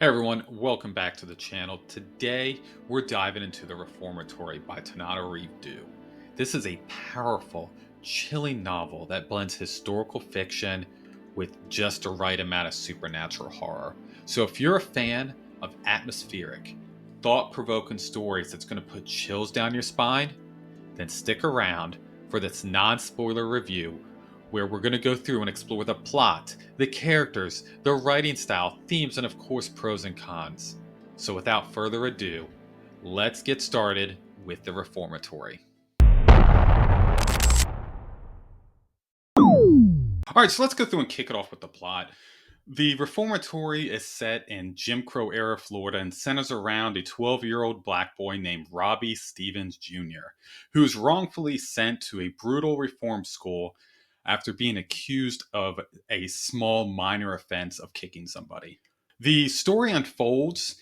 Hey everyone, welcome back to the channel. Today, we're diving into The Reformatory by Tananarive Due. This is a powerful, chilling novel that blends historical fiction with just the right amount of supernatural horror. So if you're a fan of atmospheric, thought-provoking stories that's going to put chills down your spine, then stick around for this non-spoiler review where we're going to go through and explore the plot, the characters, the writing style, themes, and of course, pros and cons. So without further ado, let's get started with The Reformatory. All right, so let's go through and kick it off with the plot. The Reformatory is set in Jim Crow era Florida and centers around a 12-year-old black boy named Robbie Stevens Jr., who is wrongfully sent to a brutal reform school after being accused of a small minor offense of kicking somebody. The story unfolds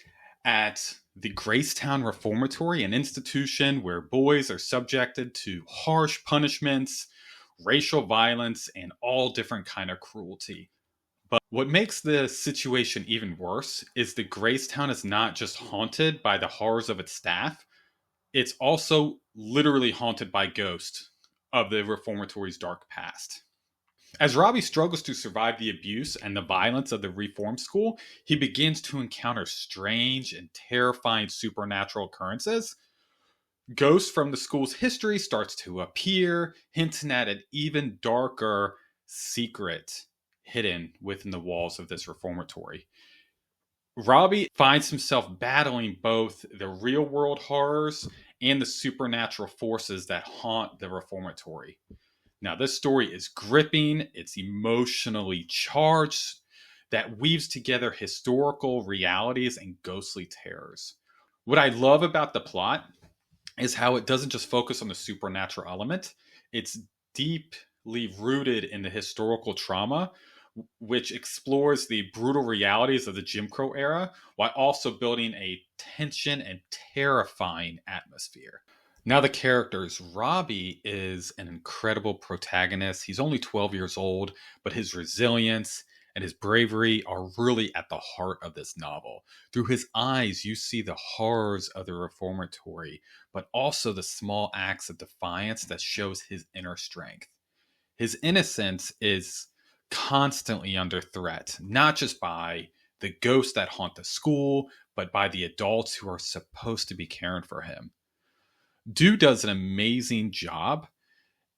at the Gracetown Reformatory, an institution where boys are subjected to harsh punishments, racial violence, and all different kind of cruelty. But what makes the situation even worse is that Gracetown is not just haunted by the horrors of its staff, it's also literally haunted by ghosts of the reformatory's dark past. As Robbie struggles to survive the abuse and the violence of the reform school, he begins to encounter strange and terrifying supernatural occurrences. Ghosts from the school's history starts to appear, hinting at an even darker secret hidden within the walls of this reformatory. Robbie finds himself battling both the real world horrors and the supernatural forces that haunt the reformatory. Now, this story is gripping, it's emotionally charged, that weaves together historical realities and ghostly terrors. What I love about the plot is how it doesn't just focus on the supernatural element, it's deeply rooted in the historical trauma, which explores the brutal realities of the Jim Crow era while also building a tension and terrifying atmosphere. Now, the characters. Robbie is an incredible protagonist. He's only 12 years old, but his resilience and his bravery are really at the heart of this novel. Through his eyes, you see the horrors of the reformatory, but also the small acts of defiance that shows his inner strength. His innocence is constantly under threat, not just by the ghosts that haunt the school, but by the adults who are supposed to be caring for him. Due does an amazing job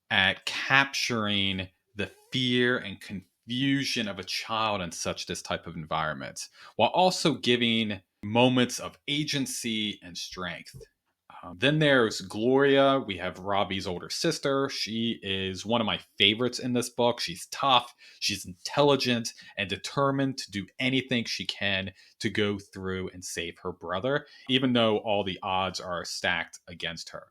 at capturing the fear and confusion of a child in such this type of environment, while also giving moments of agency and strength. Then there's Gloria. We have Robbie's older sister. She is one of my favorites in this book. She's tough, she's intelligent, and determined to do anything she can to go through and save her brother, even though all the odds are stacked against her.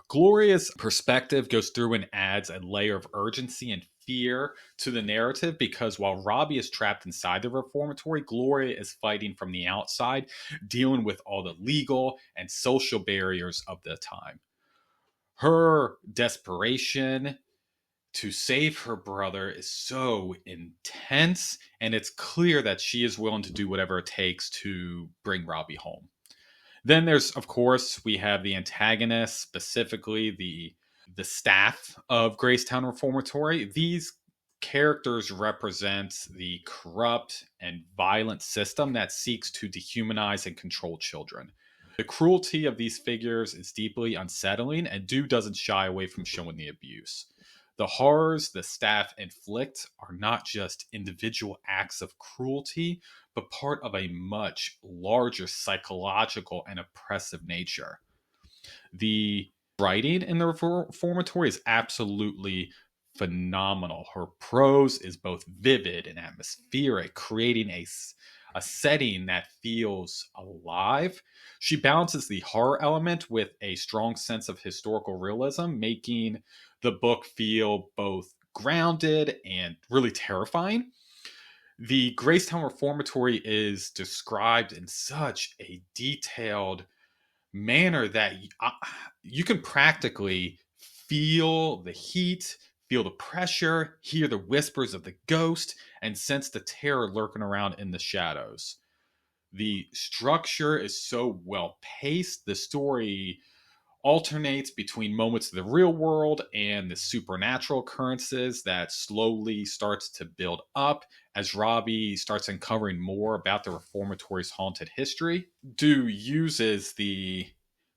Gloria's perspective goes through and adds a layer of urgency and fear to the narrative because while Robbie is trapped inside the reformatory, Gloria is fighting from the outside, dealing with all the legal and social barriers of the time. Her desperation to save her brother is so intense, and it's clear that she is willing to do whatever it takes to bring Robbie home. Then there's, of course, we have the antagonist, specifically the staff of Gracetown Reformatory. These characters represent the corrupt and violent system that seeks to dehumanize and control children. The cruelty of these figures is deeply unsettling, and Due doesn't shy away from showing the abuse. The horrors the staff inflict are not just individual acts of cruelty, but part of a much larger psychological and oppressive nature. The writing in the reformatory is absolutely phenomenal. Her prose is both vivid and atmospheric, creating a setting that feels alive. She balances the horror element with a strong sense of historical realism, making the book feel both grounded and really terrifying. The Gracetown Reformatory is described in such a detailed manner that you can practically feel the heat, feel the pressure, hear the whispers of the ghost, and sense the terror lurking around in the shadows. The structure is so well paced. The story alternates between moments of the real world and the supernatural occurrences that slowly starts to build up as Robbie starts uncovering more about the reformatory's haunted history. Due uses the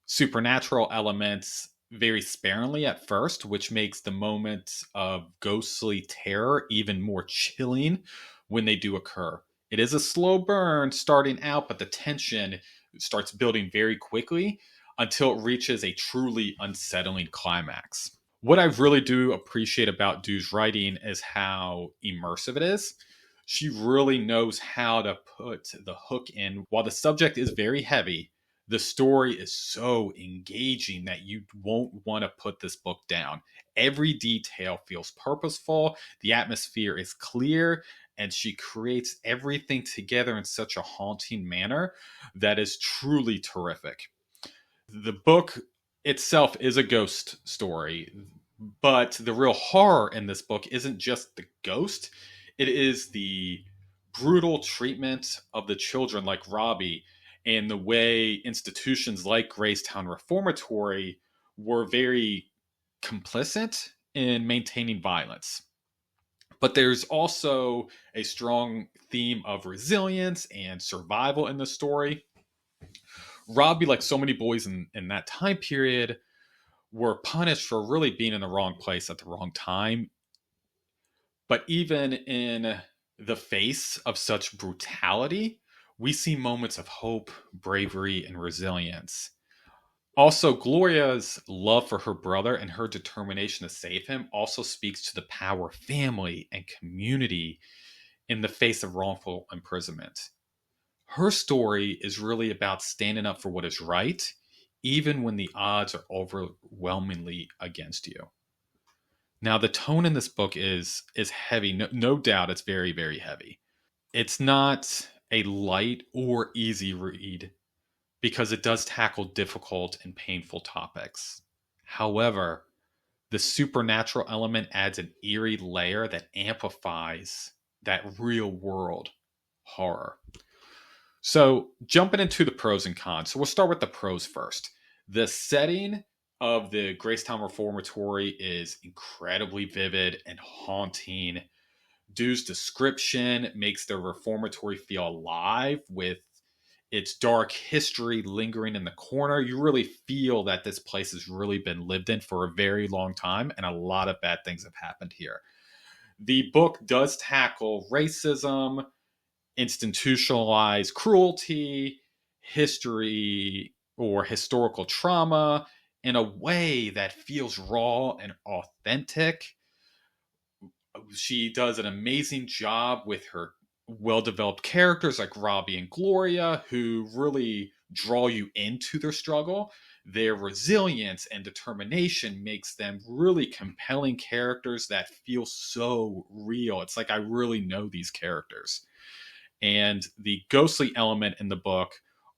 supernatural elements very sparingly at first, which makes the moments of ghostly terror even more chilling when they do occur. It is a slow burn starting out, but the tension starts building very quickly until it reaches a truly unsettling climax. What I really do appreciate about Due's writing is how immersive it is. She really knows how to put the hook in. While the subject is very heavy, the story is so engaging that you won't want to put this book down. Every detail feels purposeful, the atmosphere is clear, and she creates everything together in such a haunting manner that is truly terrific. The book itself is a ghost story, but the real horror in this book isn't just the ghost, it is the brutal treatment of the children like Robbie and the way institutions like Gracetown Reformatory were very complicit in maintaining violence. But there's also a strong theme of resilience and survival in the story. Robbie, like so many boys in that time period, were punished for really being in the wrong place at the wrong time. But even in the face of such brutality, we see moments of hope, bravery, and resilience. Also, Gloria's love for her brother and her determination to save him also speaks to the power of family and community in the face of wrongful imprisonment. Her story is really about standing up for what is right, even when the odds are overwhelmingly against you. Now, the tone in this book is heavy. No doubt, it's very, very heavy. It's not a light or easy read because it does tackle difficult and painful topics. However, the supernatural element adds an eerie layer that amplifies that real world horror. So, jumping into the pros and cons. So, we'll start with the pros first. The setting of the Gracetown Reformatory is incredibly vivid and haunting. Due's description makes the reformatory feel alive with its dark history lingering in the corner. You really feel that this place has really been lived in for a very long time, and a lot of bad things have happened here. The book does tackle racism, institutionalized cruelty, history, or historical trauma in a way that feels raw and authentic. She does an amazing job with her well developed characters like Robbie and Gloria, who really draw you into their struggle. Their resilience and determination makes them really compelling characters that feel so real. It's like I really know these characters. And the ghostly element in the book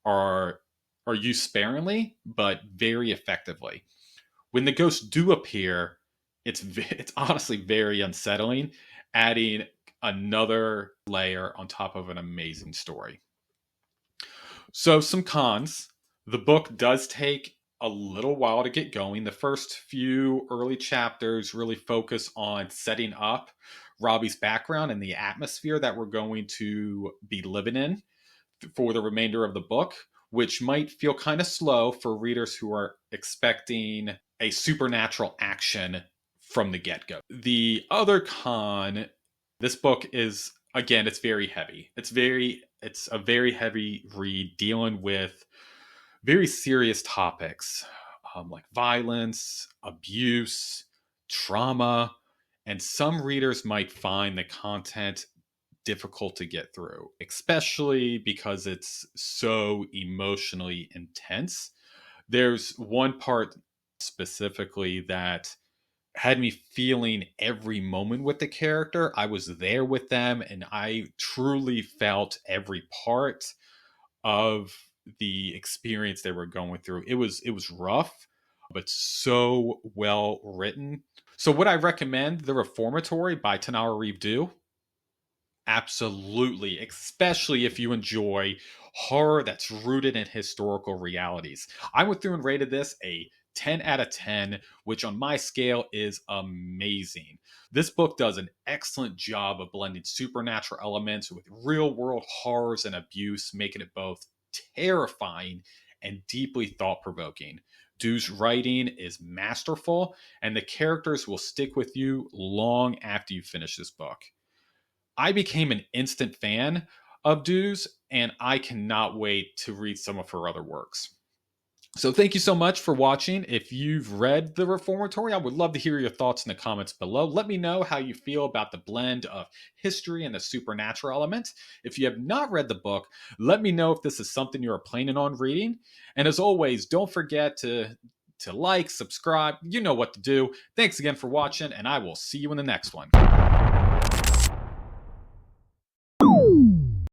are are used sparingly but very effectively. When the ghosts do appear, it's honestly very unsettling, adding another layer on top of an amazing story. So, some cons. The book does take a little while to get going. The first few early chapters really focus on setting up Robbie's background and the atmosphere that we're going to be living in for the remainder of the book, which might feel kind of slow for readers who are expecting a supernatural action from the get go. The other con, this book is, again, it's very heavy. It's a very heavy read dealing with very serious topics like violence, abuse, trauma, and some readers might find the content difficult to get through, especially because it's so emotionally intense. There's one part specifically that had me feeling every moment with the character. I was there with them and I truly felt every part of the experience they were going through. It was rough, but so well written. So would I recommend The Reformatory by Tananarive Due? Absolutely, especially if you enjoy horror that's rooted in historical realities. I went through and rated this a 10 out of 10, which on my scale is amazing. This book does an excellent job of blending supernatural elements with real world horrors and abuse, making it both terrifying and deeply thought provoking. Due's writing is masterful, and the characters will stick with you long after you finish this book. I became an instant fan of Due's, and I cannot wait to read some of her other works. So thank you so much for watching. If you've read The Reformatory, I would love to hear your thoughts in the comments below. Let me know how you feel about the blend of history and the supernatural element. If you have not read the book, let me know if this is something you're planning on reading. And as always, don't forget to like, subscribe, you know what to do. Thanks again for watching, and I will see you in the next one.